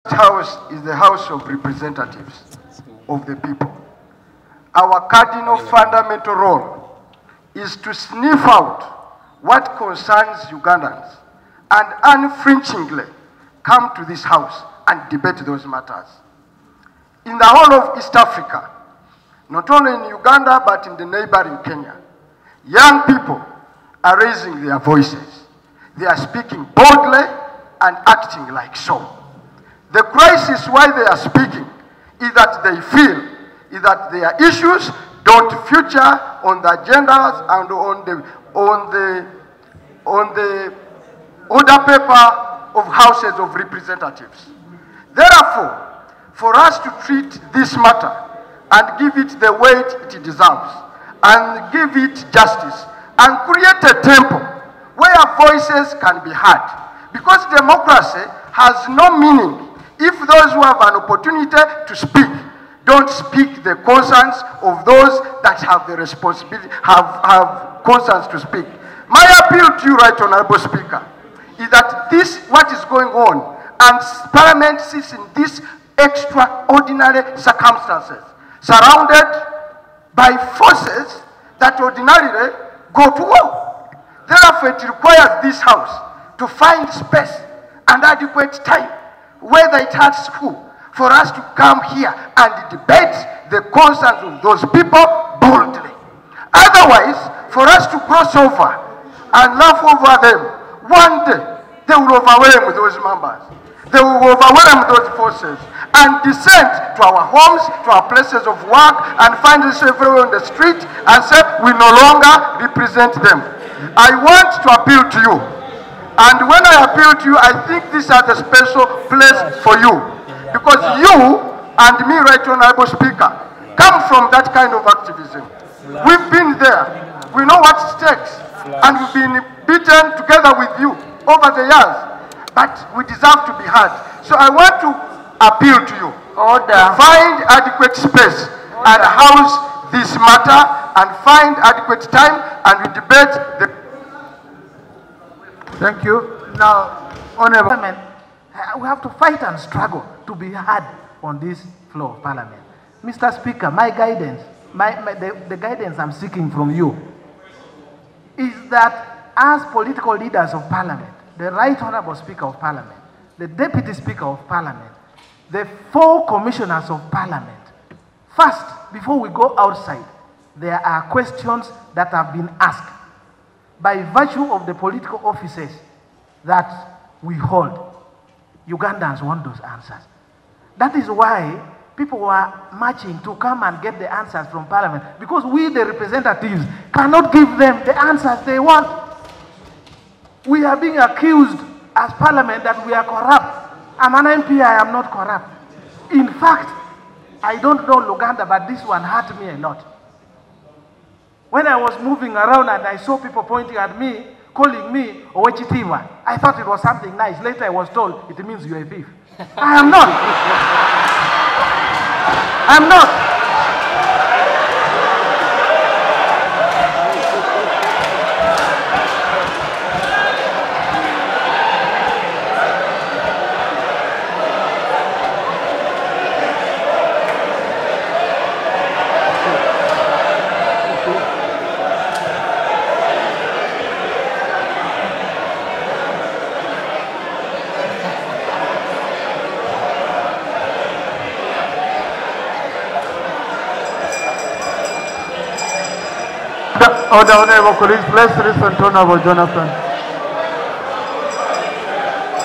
House is the House of Representatives of the people. Our cardinal fundamental role is to sniff out what concerns Ugandans and unflinchingly come to this house and debate those matters. In the whole of East Africa, not only in Uganda but in the neighboring Kenya, young people are raising their voices. They are speaking boldly and acting like so. The crisis why they are speaking is that they feel is that their issues don't feature on the agendas and on the order paper of houses of representatives. Therefore, for us to treat this matter and give it the weight it deserves and give it justice and create a tempo where voices can be heard, because democracy has no meaning if those who have an opportunity to speak don't speak the concerns of those that have the responsibility, have concerns to speak. My appeal to you, Right Honorable Speaker, is that this, what is going on, and Parliament sits in these extraordinary circumstances, surrounded by forces that ordinarily go to war. Therefore, it requires this House to find space and adequate time, whether it has school, for us to come here and debate the concerns of those people boldly. Otherwise, for us to cross over and laugh over them, one day they will overwhelm those members. They will overwhelm those forces and descend to our homes, to our places of work, and find us everywhere on the street and say, we no longer represent them. I want to appeal to you. And when I appeal to you, I think these are the special place for you. Because you and me, Right Honorable Speaker, come from that kind of activism. We've been there. We know what it takes. And we've been beaten together with you over the years. But we deserve to be heard. So I want to appeal to you. Order. Find adequate space and house this matter and find adequate time and we debate the... Thank you. Now, Honorable, we have to fight and struggle to be heard on this floor of Parliament. Mr. Speaker, my guidance, the guidance I'm seeking from you is that as political leaders of Parliament, the Right Honorable Speaker of Parliament, the Deputy Speaker of Parliament, the 4 commissioners of Parliament, first, before we go outside, there are questions that have been asked by virtue of the political offices that we hold. Ugandans want those answers. That is why people were marching to come and get the answers from Parliament, because we, the representatives, cannot give them the answers they want. We are being accused as Parliament that we are corrupt. I'm an MP, I am not corrupt. In fact, I don't know Luganda, but this one hurt me a lot. When I was moving around and I saw people pointing at me, calling me Owechitiwa, I thought it was something nice. Later I was told it means you're a thief. I am not. I'm not. Order, Honorable colleagues, please listen to Honorable Jonathan.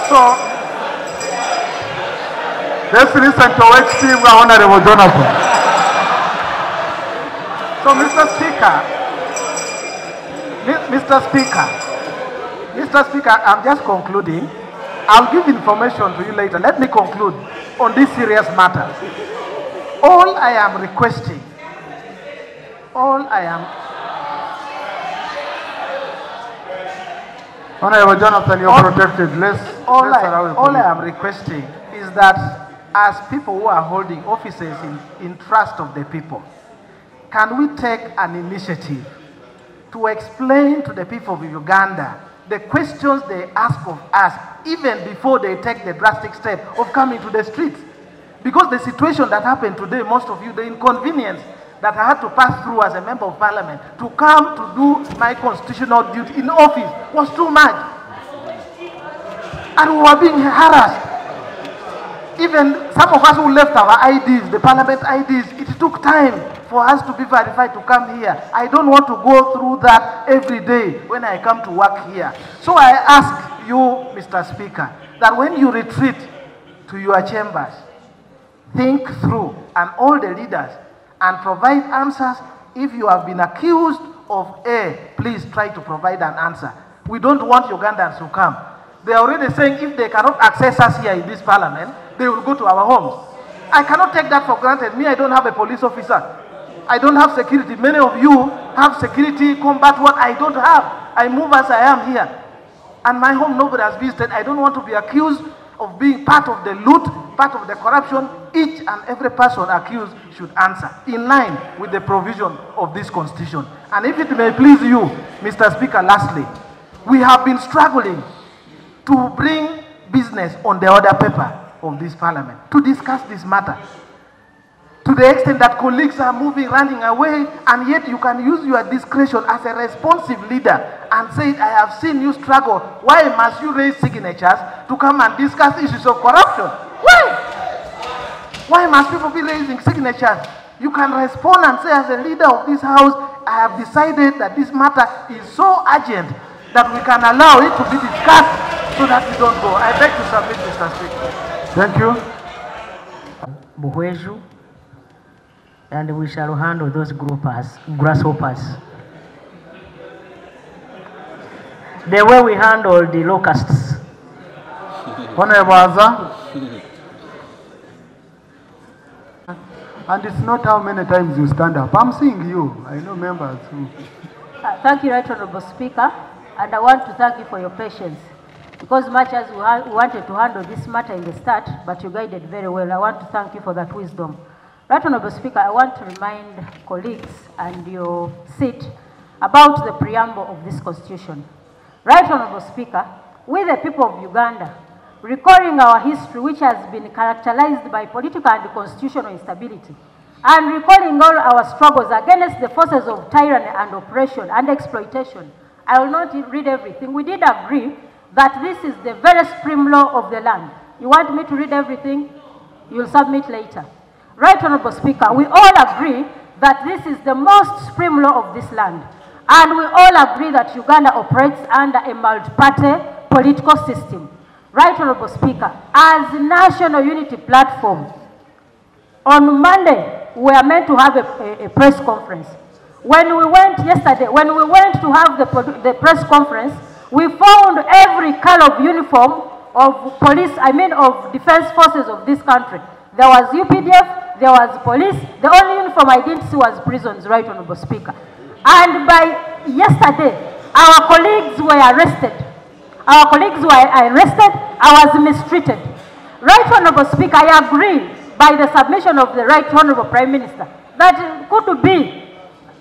So, let's listen to HT Honorable Jonathan. So, Mr. Speaker, I'm just concluding. I'll give information to you later. Let me conclude on this serious matter. All I am requesting, Honorable Jonathan, you're protected. All I am requesting is that as people who are holding offices in trust of the people, can we take an initiative to explain to the people of Uganda the questions they ask of us, even before they take the drastic step of coming to the streets. Because the situation that happened today, most of you, the inconvenience that I had to pass through as a member of parliament to come to do my constitutional duty in office was too much. And we were being harassed. Even some of us who left our IDs, the parliament IDs, it took time for us to be verified to come here. I don't want to go through that every day when I come to work here. So I ask you, Mr. Speaker, that when you retreat to your chambers, think through, and all the leaders, and provide answers. If you have been accused of A, please try to provide an answer. We don't want Ugandans to come. They are already saying if they cannot access us here in this parliament, they will go to our homes. I cannot take that for granted. Me, I don't have a police officer. I don't have security. Many of you have security, combat what I don't have. I move as I am here. And my home, nobody has visited. I don't want to be accused of being part of the loot, part of the corruption. Each and every person accused should answer in line with the provision of this constitution. And if it may please you, Mr. Speaker, lastly, we have been struggling to bring business on the order paper of this parliament to discuss this matter. To the extent that colleagues are moving, running away, and yet you can use your discretion as a responsive leader and say, I have seen you struggle. Why must you raise signatures to come and discuss issues of corruption? Why? Why must people be raising signatures? You can respond and say, as a leader of this house, I have decided that this matter is so urgent that we can allow it to be discussed so that we don't go. I beg to submit, Mr. Speaker. Thank you. Buhweju, and we shall handle those grasshoppers the way we handle the locusts. Honorable Aza. And it's not how many times you stand up. I'm seeing you. I know members who... Thank you, Right Honorable Speaker, and I want to thank you for your patience. Because much as we wanted to handle this matter in the start, but you guided very well, I want to thank you for that wisdom. Right Honorable Speaker, I want to remind colleagues and your seat about the preamble of this Constitution. Right Honorable Speaker, we the people of Uganda, recalling our history which has been characterized by political and constitutional instability, and recalling all our struggles against the forces of tyranny and oppression and exploitation. I will not read everything. We did agree that this is the very supreme law of the land. You want me to read everything? You'll submit later. Right Honorable Speaker, we all agree that this is the most supreme law of this land. And we all agree that Uganda operates under a multi-party political system. Right Honorable Speaker, as a national unity platform, on Monday, we are meant to have a press conference. When we went yesterday, when we went to have the press conference, we found every color of uniform of police, of defense forces of this country. There was UPDF, there was police. The only uniform I didn't see was prisons, Right Honorable Speaker. And by yesterday, our colleagues were arrested. Our colleagues were arrested. I was mistreated. Right Honorable Speaker, I agree by the submission of the Right Honorable Prime Minister that it could be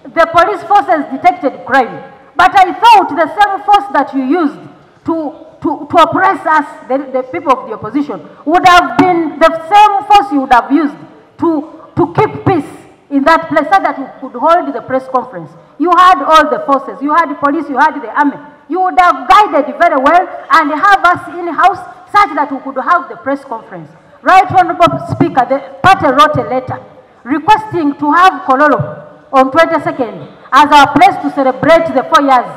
the police forces detected crime. But I thought the same force that you used to oppress us, the people of the opposition, would have been the same force you would have used to keep peace in that place so that you could hold the press conference. You had all the forces. You had the police, you had the army. You would have guided very well and have us in-house such that we could have the press conference. Right Honorable Speaker, the party wrote a letter requesting to have Kololo on 22nd as our place to celebrate the 4 years.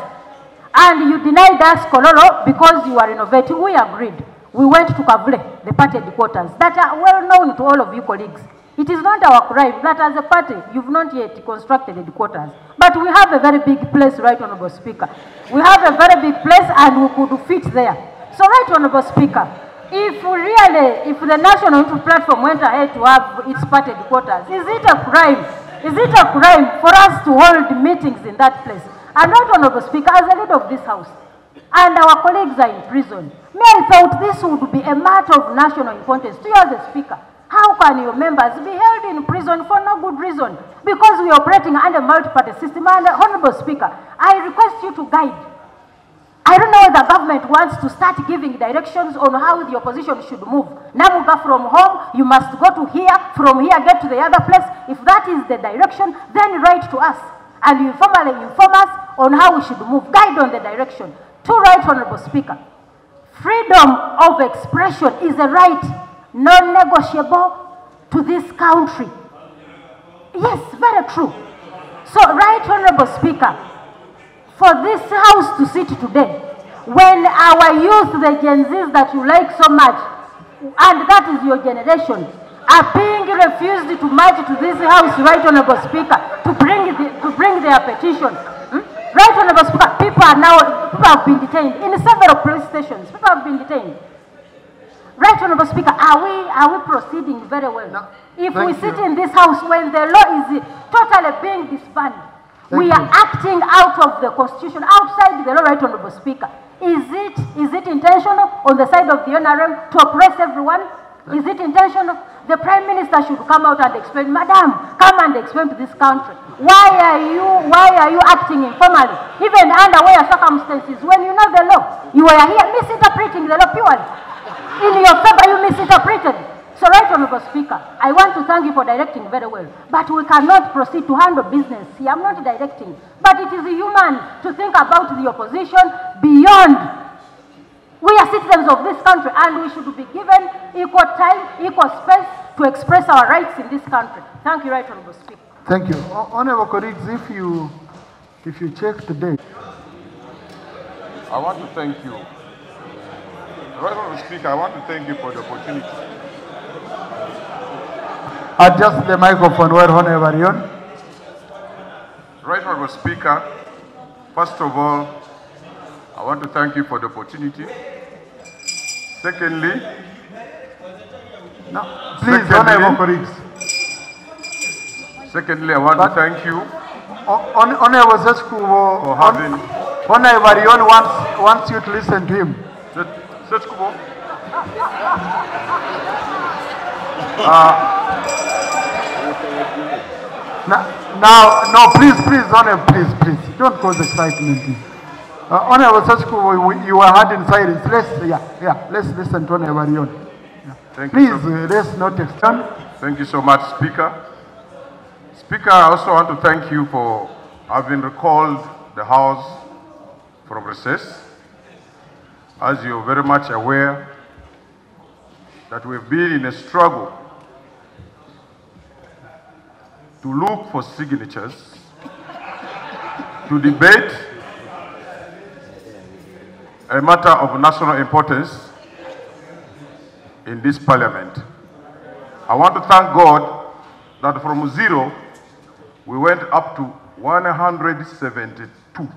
And you denied us Kololo because you are innovative. We agreed. We went to Kavule, the party headquarters, that are well known to all of you colleagues. It is not our crime that as a party, you've not yet constructed headquarters. But we have a very big place, Right Honorable Speaker. We have a very big place and we could fit there. So, Right Honorable Speaker, if the National Unity Platform went ahead to have its party headquarters, is it a crime? Is it a crime for us to hold meetings in that place? And Right Honorable Speaker, as a leader of this house, and our colleagues are in prison, I thought this would be a matter of national importance to you as a Speaker. How can your members be held in prison for no good reason? Because we are operating under a multi-party system. And Honorable Speaker, I request you to guide. I don't know whether the government wants to start giving directions on how the opposition should move. Namuga from home, you must go to here, from here get to the other place. If that is the direction, then write to us and you informally inform us on how we should move. Guide on the direction. To Right Honorable Speaker, freedom of expression is a right non-negotiable to this country. Yes, very true. So, Right Honorable Speaker, for this house to sit today, when our youth, the Gen Zs that you like so much, and that is your generation, are being refused to march to this house, Right Honorable Speaker, to bring their petition. Right Honorable Speaker, people have been detained in several police stations. People have been detained. Right Honorable Speaker, are we proceeding very well? No. If we sit in this house when the law is totally being disbanded, we are acting out of the Constitution, outside the law, Right Honorable Speaker. Is it intentional on the side of the NRM to oppress everyone? Is it intentional? The Prime Minister should come out and explain, Madam, come and explain to this country. Why are you acting informally? Even under where circumstances, when you know the law, you are here misinterpreting the law purely. In your favor, you misinterpreted. So, Right Honorable Speaker, I want to thank you for directing very well. But we cannot proceed to handle business here. I'm not directing. But it is human to think about the opposition beyond. We are citizens of this country and we should be given equal time, equal space to express our rights in this country. Thank you, Right Honorable Speaker. Thank you. Honorable colleagues, if you check today. I want to thank you. Right Honorable Speaker, I want to thank you for the opportunity. Adjust the microphone where Honorable Rion. Right Honorable Speaker, first of all, I want to thank you for the opportunity. Secondly, Honorable colleagues. Secondly, I want to thank you Honorable Seskubo for having. Honorable Rion wants you to listen to him. Seskubo. No, please, Honorable, please, don't cause excitement. Honorable Seskubo, you were hard in silence. Let's listen to Honorable Rion. Please, let's not extend. Thank you so much, Speaker. Speaker, I also want to thank you for having recalled the House from recess. As you're very much aware that we've been in a struggle to look for signatures to debate a matter of national importance in this parliament. I want to thank God that from 0, we went up to 172.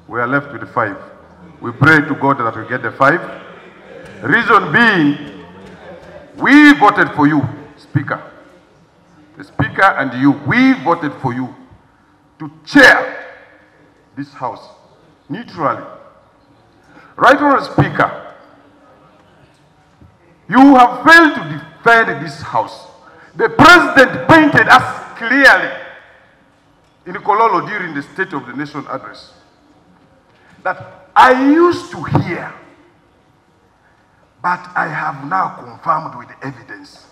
We are left with 5. We pray to God that we get the 5. Reason being, we voted for you, Speaker. The Speaker and you, we voted for you to chair this House neutrally. Right Honorable Speaker, you have failed to defend this House. The President painted us clearly in Kololo during the State of the Nation address that I used to hear, but I have now confirmed with evidence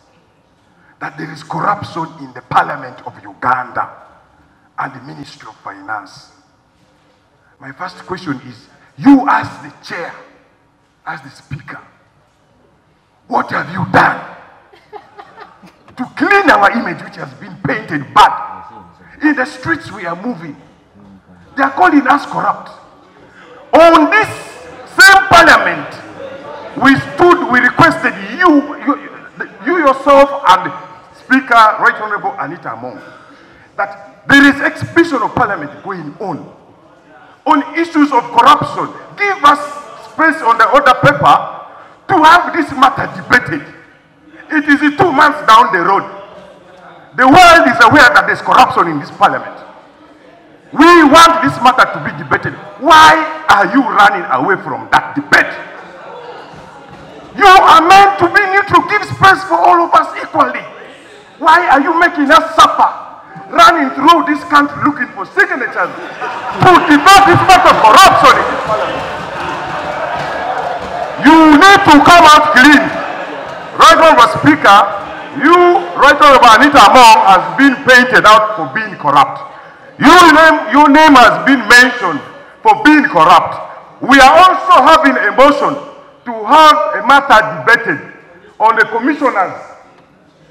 that there is corruption in the Parliament of Uganda and the Ministry of Finance. My first question is, you as the chair, as the Speaker, what have you done to clean our image which has been painted bad? In the streets we are moving, they are calling us corrupt. On this same parliament, we requested you yourself and Speaker, Right Honorable Anita Among, that there is exhibition of parliament going on issues of corruption. Give us space on the order paper to have this matter debated. It is 2 months down the road. The world is aware that there's corruption in this parliament. We want this matter to be debated. Why are you running away from that debate? You are meant to be neutral, give space for all of us equally. Why are you making us suffer, running through this country looking for signatures to debate this matter of corruption? Parliament. You need to come out clean. Right Honourable Speaker, Right Honourable Anita Among has been painted out for being corrupt. Your name has been mentioned for being corrupt. We are also having a motion to have a matter debated on the commissioners.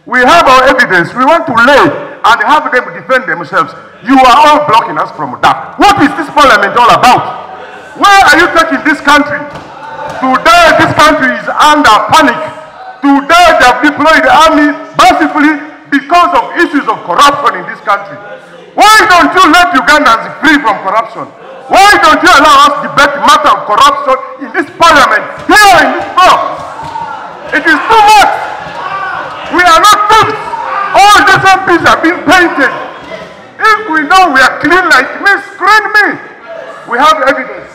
We have our evidence. We want to lay and have them defend themselves. You are all blocking us from that. What is this parliament all about? Where are you taking this country? Today, this country is under panic. Today, they have deployed the army basically because of issues of corruption in this country. Why don't you let Ugandans free from corruption? Why don't you allow us to debate the matter of corruption in this parliament, here in this floor? It is too much. We are not thieves. All these MPs have been painted. If we know we are clean like me, screen me. We have evidence.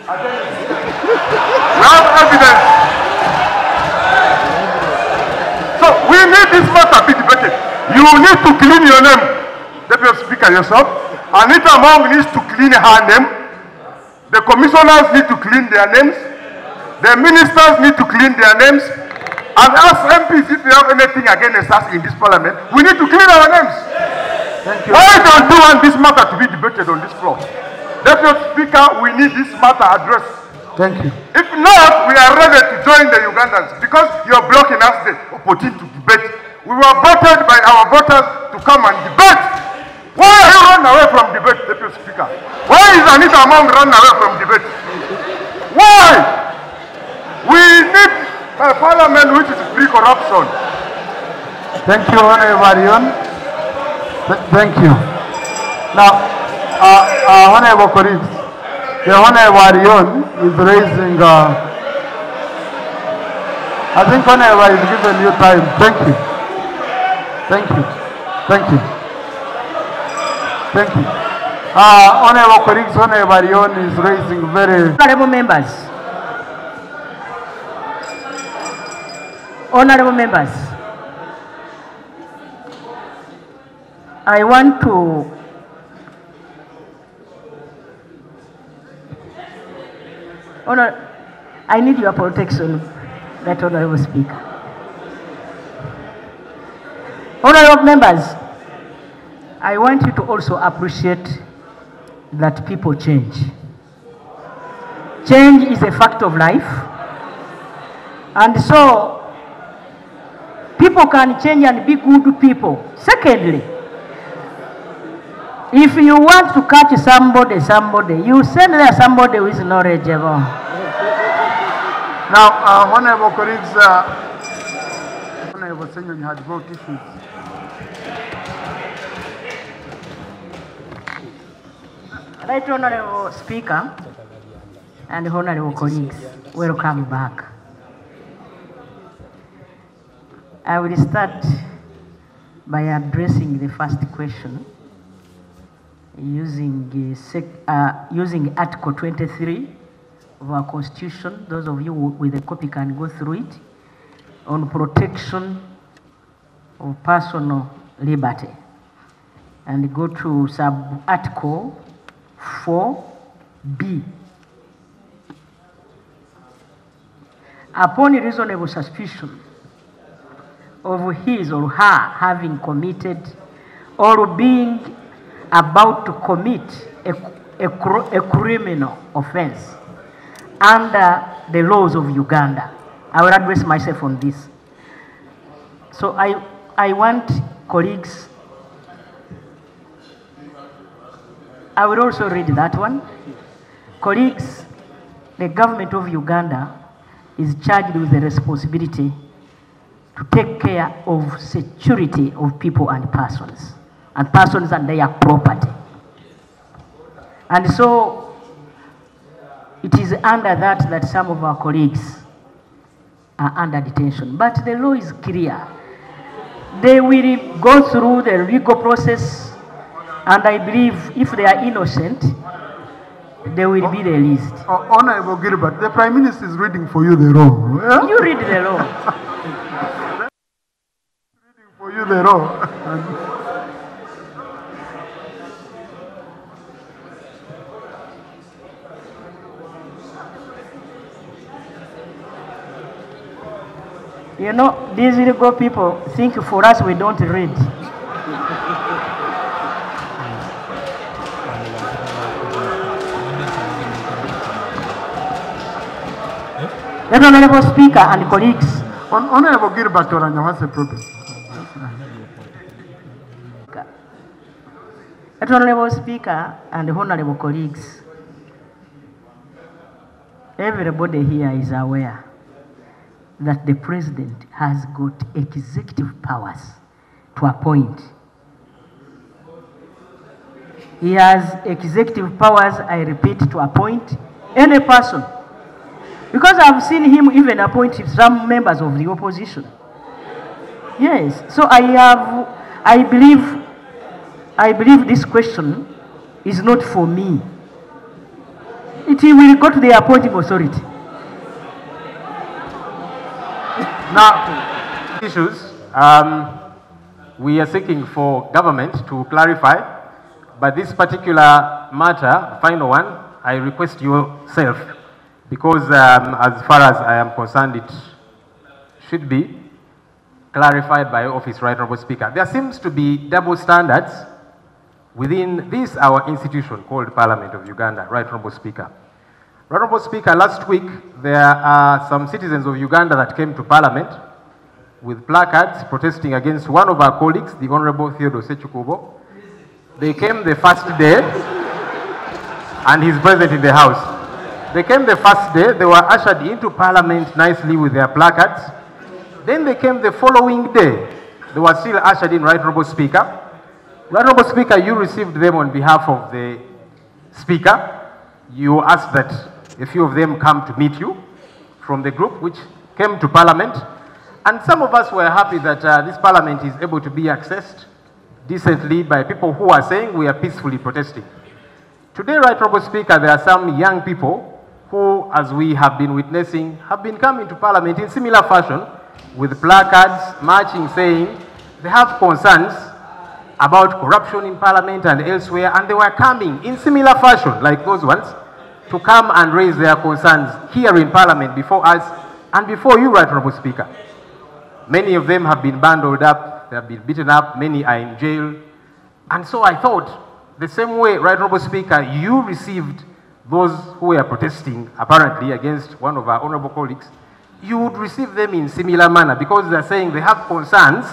We have evidence. So we need this matter to be debated. You need to clean your name, Deputy Speaker, yourself. Anita Among needs to clean her name. The commissioners need to clean their names. The ministers need to clean their names. And as MPs, if we have anything against us in this parliament, we need to clean our names. Thank you. Why don't you want this matter to be debated on this floor? Deputy Speaker, we need this matter addressed. Thank you. If not, we are ready to join the Ugandans because you are blocking us the opportunity to debate. We were voted by our voters to come and debate. Why are you running away from debate, Deputy Speaker? Why is Anita Among running away from debate? Why? We need a parliament which is free corruption. Thank you, Honorable Arion. Thank you. Now, Honorable colleagues, the Honorable Arion is raising, I think Honorable is given you time. Thank you. Thank you. Thank you. Thank you. Honorable colleagues, Honorable Arion is raising very... Honorable members, I want to I need your protection, that Honorable Speaker. Honorable members, I want you to also appreciate that people change. Change is a fact of life. And so, people can change and be good people. Secondly, if you want to catch somebody, you send there somebody who is knowledgeable. Now, Honorable colleagues, Honorable Senor, you had vote issues. Right, Honorable Speaker and Honorable colleagues, welcome back. I will start by addressing the first question using Article 23 of our Constitution. Those of you with a copy can go through it, on protection of personal liberty, and go to sub-article 4B. Upon reasonable suspicion of his or her having committed or being about to commit a criminal offense under the laws of Uganda. I will address myself on this. So I want colleagues, I will also read that one. Colleagues, the government of Uganda is charged with the responsibility to take care of security of people and persons and their property. And so it is under that some of our colleagues are under detention. But the law is clear. They will go through the legal process, and I believe if they are innocent, they will be released. Honorable Gilbert, the Prime Minister is reading for you the law. Yeah? You read the law. Reading for you the law. You know, these legal people think for us we don't read. Right Honorable Speaker and colleagues. Honorable Gilbert Oranya, what's the problem? Right Honorable Speaker and honorable colleagues, everybody here is aware that the President has got executive powers to appoint. He has executive powers, I repeat, to appoint any person. Because I've seen him even appoint some members of the opposition. Yes, so I believe this question is not for me. It will go to the appointing authority. Now, issues, we are seeking for government to clarify, but this particular matter, final one, I request yourself, because as far as I am concerned, it should be clarified by office, Right Honorable Speaker. There seems to be double standards within this, our institution called Parliament of Uganda, Right Honorable Speaker. Right Honorable Speaker, last week there are some citizens of Uganda that came to Parliament with placards protesting against one of our colleagues, the Honorable Theodore Sechukubo. They came the first day, and he's present in the House. They came the first day, they were ushered into Parliament nicely with their placards. Then they came the following day, they were still ushered in, Right Honorable Speaker. Right Honorable Speaker, you received them on behalf of the Speaker. You asked that a few of them come to meet you from the group which came to Parliament. And some of us were happy that this Parliament is able to be accessed decently by people who are saying we are peacefully protesting. Today, Right Honorable Speaker, there are some young people who, as we have been witnessing, have been coming to Parliament in similar fashion with placards, marching, saying they have concerns about corruption in Parliament and elsewhere, and they were coming in similar fashion, like those ones, to come and raise their concerns here in Parliament before us and before you, Right Honorable Speaker. Many of them have been bundled up, they have been beaten up, many are in jail. And so I thought, the same way, Right Honorable Speaker, you received those who were protesting, apparently, against one of our honorable colleagues, you would receive them in similar manner, because they're saying they have concerns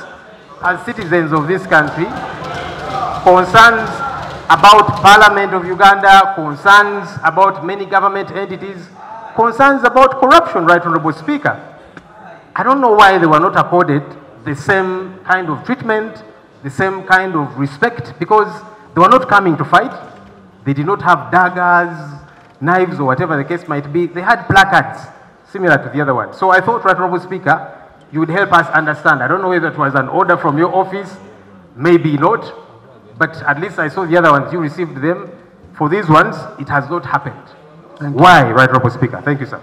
as citizens of this country, concerns about Parliament of Uganda, concerns about many government entities, concerns about corruption, Right Honorable Speaker. I don't know why they were not accorded the same kind of treatment, the same kind of respect, because they were not coming to fight. They did not have daggers, knives, or whatever the case might be. They had placards similar to the other one. So I thought, Right Honorable Speaker, you would help us understand. I don't know whether it was an order from your office, maybe not, but at least I saw the other ones, you received them. For these ones, it has not happened. Why, Right Honorable Speaker? Thank you, sir.